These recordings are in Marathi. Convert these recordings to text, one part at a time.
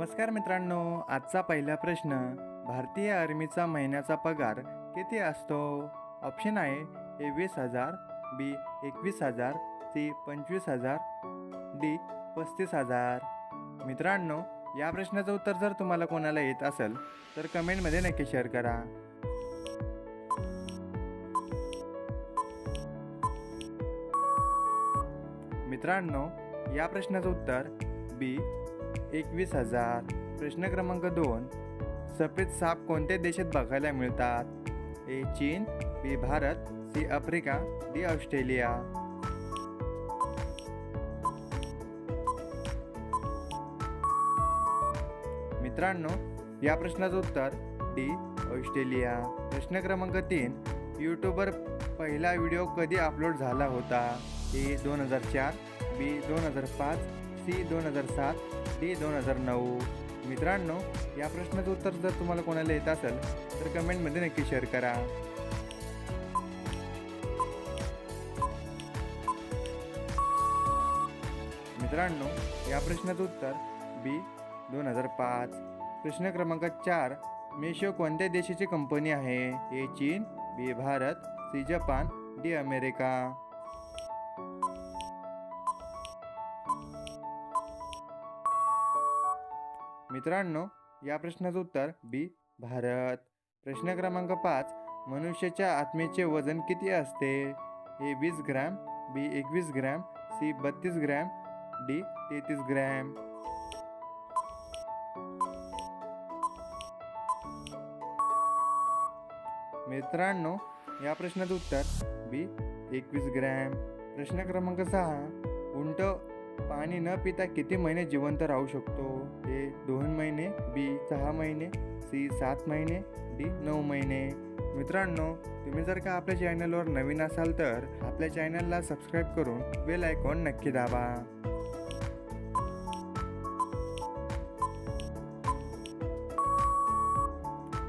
नमस्कार मित्रांनो, आजचा पहिला प्रश्न, भारतीय आर्मीचा महिन्याचा पगार किती असतो? ऑप्शन आहे ए 20,000, बी 21,000, सी 25,000, डी 35,000. मित्रांनो, या प्रश्नाचं उत्तर जर तुम्हाला कोणाला येत असेल तर कमेंटमध्ये नक्की शेअर करा. मित्रांनो, या प्रश्नाचं उत्तर बी 21,000. प्रश्न क्रमांक 2, सफेद साप कोणत्या देशात बघायला मिळतात? ए चीन, B Bharat, C Africa, D Australia. मित्रांनो, या प्रश्नाचं उत्तर डी ऑस्ट्रेलिया. प्रश्न क्रमांक 3, यूट्यूबवर पहिला व्हिडिओ कधी अपलोड झाला होता? ए 2004, बी 2005, सी 2007, डी 2009. मित्रांनो, या प्रश्नाचं उत्तर जर तुम्हाला कोणाला येत असेल तर कमेंटमध्ये नक्की शेअर करा. मित्रांनो, या प्रश्नाचं उत्तर बी 2005. प्रश्न क्रमांक 4, मेशो कोणत्या देशाची कंपनी आहे? ए चीन, B Bharat, C Japan, D America. मित्रांनो, या प्रश्नाचं उत्तर बी भारत. प्रश्न क्रमांक 5, मनुष्याच्या आत्म्याचे वजन किती असते? A 20 gram, B 21 gram, C 32 gram, D 33 gram. मित्रांनो, या प्रश्नाचं उत्तर बी 21 ग्रॅम. प्रश्न क्रमांक 6, उंट पाणी न पिता किती महिने जिवंत राहू शकतो? ए 2 महिने, बी 6 महिने, सी 7 महिने, डी 9 महिने. मित्रांनो, तुम्ही जर का आपल्या चॅनलवर नवीन असाल तर आपल्या चॅनलला सबस्क्राईब करून बेल आयकॉन नक्की दाबा.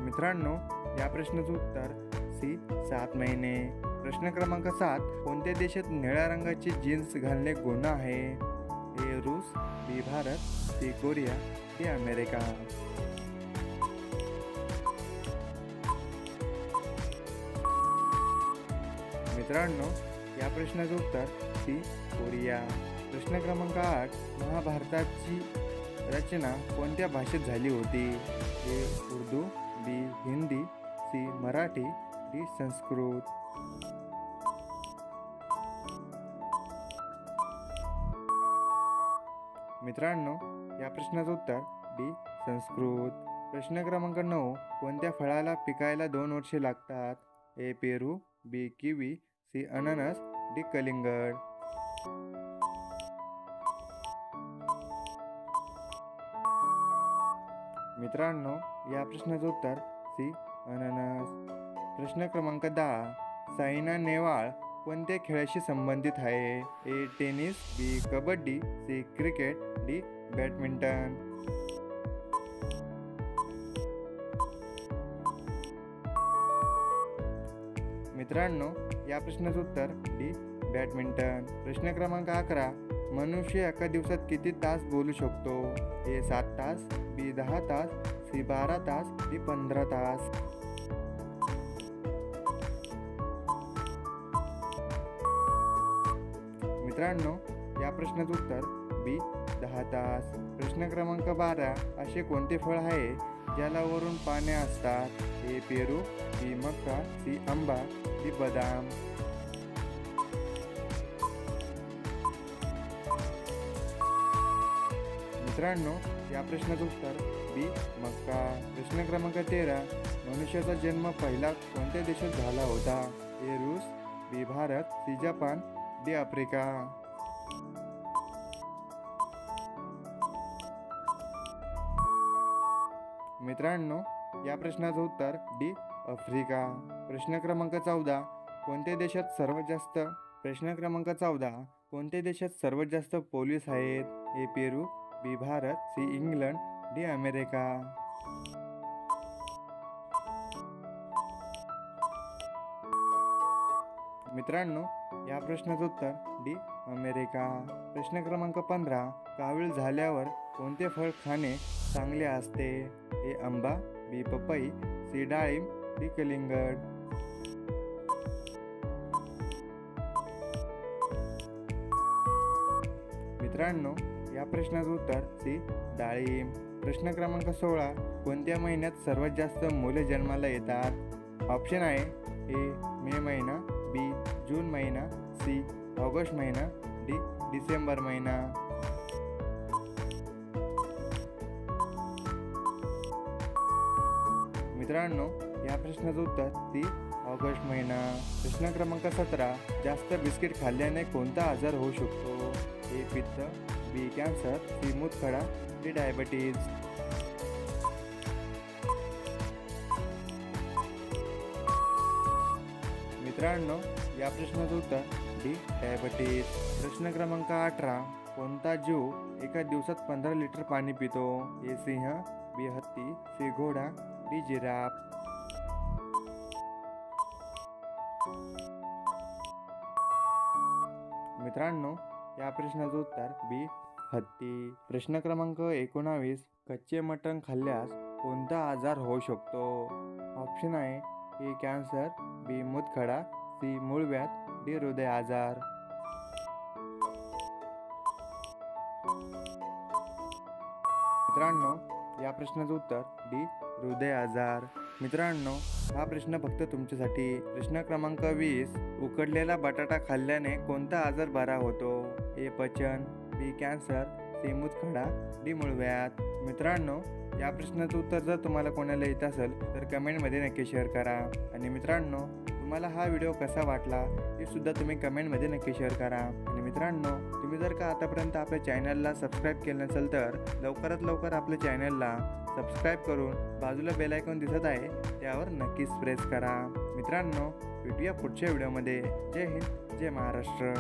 मित्रांनो, या प्रश्नाचं उत्तर सी 7 महिने. प्रश्न क्रमांक 7, कोणत्या देशात निळ्या रंगाची जीन्स घालणे गुन्हा आहे? ए रूस, B Bharat, C Korea, D America. मित्रांनो, या प्रश्नाचं उत्तर सी कोरिया. प्रश्न क्रमांक 8, महाभारताची रचना कोणत्या भाषेत झाली होती? ए उर्दू, बी हिंदी, सी मराठी, डी संस्कृत. मित्रांनो, या प्रश्नाचं उत्तर डी संस्कृत. प्रश्न क्रमांक 9, कोणत्या फळाला पिकायला 2 वर्षे लागतात? ए पेरू, बी किवी, सी अननस, डी कलिंगड. मित्रांनो, या प्रश्नाचं उत्तर सी अननस. प्रश्न क्रमांक 10, सायना नेहवाल कोणत्या खेळाशी संबंधित आहे? A tennis, B kabaddi, C cricket, D badminton. मित्रांनो, या प्रश्नाचं उत्तर डी बॅडमिंटन. प्रश्न क्रमांक 11, मनुष्य एका दिवसात किती तास बोलू शकतो? ए 7 तास, बी 10 तास, सी 12 तास, डी 15 तास. मित्रांनो, या प्रश्नाचं उत्तर बी 10 तास. प्रश्न क्रमांक 12, असे कोणते फळ आहे ज्याला वरून पाने असतात? ए पेरू, बी मका, सी आंबा, डी बदाम. मित्रांनो, या प्रश्नाचं उत्तर बी मका. प्रश्न क्रमांक 13, मनुष्याचा जन्म पहिला कोणत्या देशात झाला होता? ए रूस, B Bharat, C Japan, D Africa. मित्रांनो, या प्रश्नाचं उत्तर डी आफ्रिका. प्रश्न क्रमांक 14, कोणत्या देशात सर्वात जास्त प्रश्न क्रमांक 14, कोणत्या देशात सर्वात जास्त पोलीस आहेत? A Peru, B Bharat, C England, D America. मित्रांनो, या प्रश्नाचं उत्तर डी अमेरिका. प्रश्न क्रमांक 15, कावीळ झाल्यावर कोणते फळ खाणे चांगले असते? ए आंबा, बी पपई, सी डाळिंब, डी कलिंगड. मित्रांनो, या प्रश्नाचं उत्तर सी डाळिंब. प्रश्न क्रमांक 16. कोणत्या महिन्यात सर्वात जास्त मुले जन्माला येतात? ऑप्शन आहे ए मे महिना, बी जून महिना, सी ऑगस्ट महिना, डी डिसेंबर महिना. मित्रांनो, या प्रश्नाचं उत्तर सी ऑगस्ट महिना. प्रश्न क्रमांक 17. जास्त बिस्किट खाल्ल्याने कोणता आजार होऊ शकतो? ए पित्त, बी कॅन्सर, सी मूतखडा, डी डायबिटीज. मित्रांनो, या प्रश्नाचं उत्तर डी डायबिटीज. प्रश्न क्रमांक 18. कोणता जीव एका दिवसात 15 लिटर पाणी पितो? ए सिंह, बी हत्ती, सी घोडा, डी जिराफ. मित्रांनो, या प्रश्नाचं उत्तर बी हत्ती. प्रश्न क्रमांक 19. कच्चे मटण खाल्ल्यास कोणता आजार होऊ शकतो? ऑप्शन आहे ए कॅन्सर, बी मूतखडा, सी मूळव्याध, डी हृदय आजार. मित्रांनो, या प्रश्नाचं उत्तर डी हृदय आजार. मित्रांनो, हा प्रश्न फक्त तुमच्यासाठी. प्रश्न क्रमांक 20. उकडलेला बटाटा खाल्ल्याने कोणता आजार बरा होतो? ए पचन, बी कॅन्सर, सी मूतखडा, डी मूळव्याध. मित्रांनो, या प्रश्नाचं उत्तर जर तुम्हाला कोणाला येत असेल तर कमेंटमध्ये नक्की शेअर करा. आणि मित्रांनो, तुम्हाला हा व्हिडिओ कसा वाटला हे सुद्धा तुम्ही कमेंटमध्ये नक्की शेअर करा. आणि मित्रांनो, तुम्ही जर का आतापर्यंत आपल्या चॅनलला सबस्क्राईब केलं नसेल तर लवकरात लवकर आपल्या चॅनलला सबस्क्राईब करून बाजूला बेल आयकॉन दिसत आहे त्यावर नक्कीच प्रेस करा. मित्रांनो, भेटूया पुढच्या व्हिडिओमध्ये. जय हिंद, जय महाराष्ट्र.